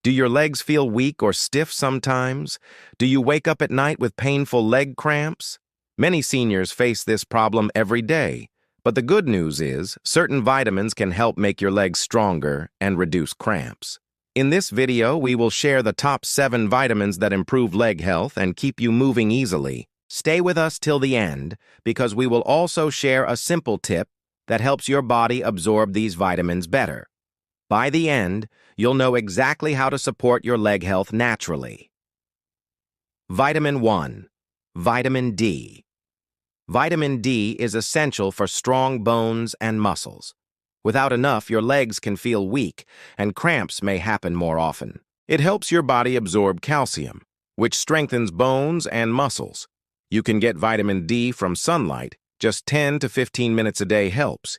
Do your legs feel weak or stiff sometimes? Do you wake up at night with painful leg cramps? Many seniors face this problem every day, but the good news is certain vitamins can help make your legs stronger and reduce cramps. In this video, we will share the top 7 vitamins that improve leg health and keep you moving easily. Stay with us till the end, because we will also share a simple tip that helps your body absorb these vitamins better. By the end, you'll know exactly how to support your leg health naturally. Vitamin 1. Vitamin D. Vitamin D is essential for strong bones and muscles. Without enough, your legs can feel weak, and cramps may happen more often. It helps your body absorb calcium, which strengthens bones and muscles. You can get vitamin D from sunlight. Just 10 to 15 minutes a day helps.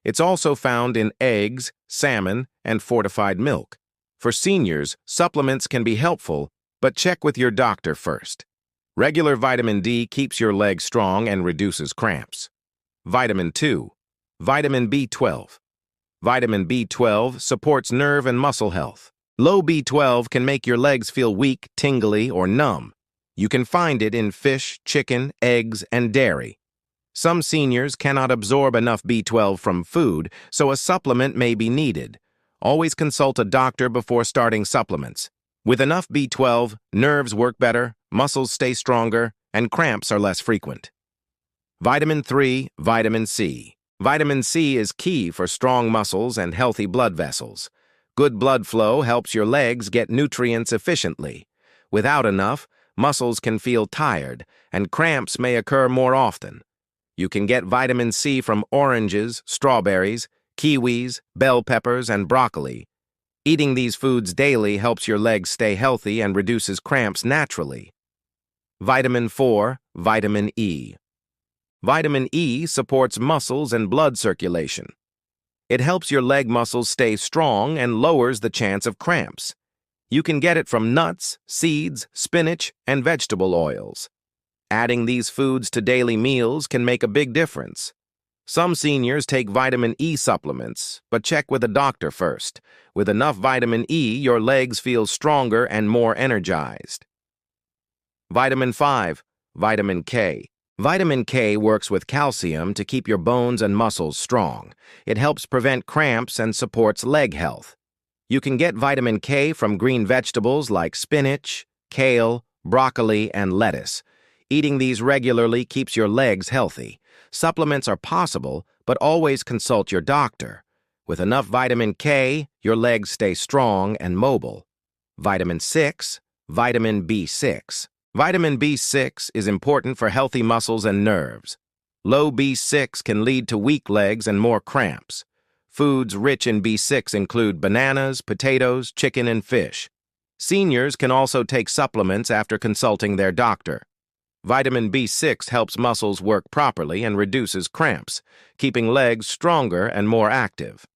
It's also found in eggs, salmon, and fortified milk. For seniors, supplements can be helpful, but check with your doctor first. Regular vitamin D keeps your legs strong and reduces cramps. Vitamin 2. Vitamin B12. Vitamin B12 supports nerve and muscle health. Low B12 can make your legs feel weak, tingly, or numb. You can find it in fish, chicken, eggs, and dairy. Some seniors cannot absorb enough B12 from food, so a supplement may be needed. Always consult a doctor before starting supplements. With enough B12, nerves work better, muscles stay stronger, and cramps are less frequent. Vitamin 3. Vitamin C. Vitamin C is key for strong muscles and healthy blood vessels. Good blood flow helps your legs get nutrients efficiently. Without enough, muscles can feel tired, and cramps may occur more often. You can get vitamin C from oranges, strawberries, kiwis, bell peppers, and broccoli. Eating these foods daily helps your legs stay healthy and reduces cramps naturally. Vitamin 4. Vitamin E. Vitamin E supports muscles and blood circulation. It helps your leg muscles stay strong and lowers the chance of cramps. You can get it from nuts, seeds, spinach, and vegetable oils. Adding these foods to daily meals can make a big difference. Some seniors take vitamin E supplements, but check with a doctor first. With enough vitamin E, your legs feel stronger and more energized. Vitamin 5. Vitamin K. Vitamin K works with calcium to keep your bones and muscles strong. It helps prevent cramps and supports leg health. You can get vitamin K from green vegetables like spinach, kale, broccoli, and lettuce. Eating these regularly keeps your legs healthy. Supplements are possible, but always consult your doctor. With enough vitamin K, your legs stay strong and mobile. Vitamin 6. Vitamin B6. Vitamin B6 is important for healthy muscles and nerves. Low B6 can lead to weak legs and more cramps. Foods rich in B6 include bananas, potatoes, chicken, and fish. Seniors can also take supplements after consulting their doctor. Vitamin B6 helps muscles work properly and reduces cramps, keeping legs stronger and more active.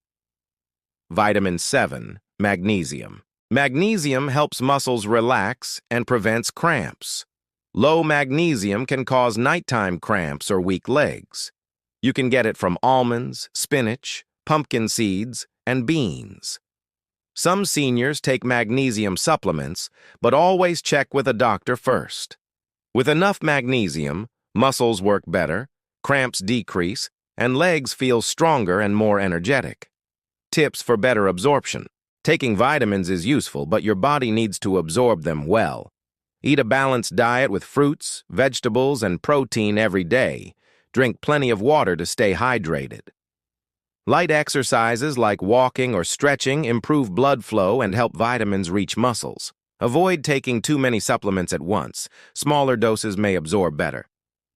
Vitamin 7. Magnesium. Magnesium helps muscles relax and prevents cramps. Low magnesium can cause nighttime cramps or weak legs. You can get it from almonds, spinach, pumpkin seeds, and beans. Some seniors take magnesium supplements, but always check with a doctor first. With enough magnesium, muscles work better, cramps decrease, and legs feel stronger and more energetic. Tips for better absorption. Taking vitamins is useful, but your body needs to absorb them well. Eat a balanced diet with fruits, vegetables, and protein every day. Drink plenty of water to stay hydrated. Light exercises like walking or stretching improve blood flow and help vitamins reach muscles. Avoid taking too many supplements at once. Smaller doses may absorb better.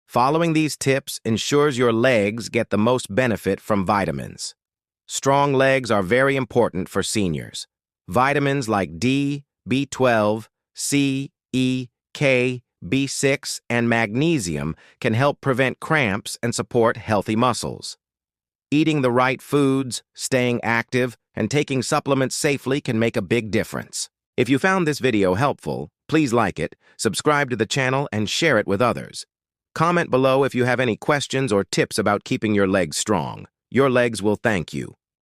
Following these tips ensures your legs get the most benefit from vitamins. Strong legs are very important for seniors. Vitamins like D, B12, C, E, K, B6, and magnesium can help prevent cramps and support healthy muscles. Eating the right foods, staying active, and taking supplements safely can make a big difference. If you found this video helpful, please like it, subscribe to the channel, and share it with others. Comment below if you have any questions or tips about keeping your legs strong. Your legs will thank you.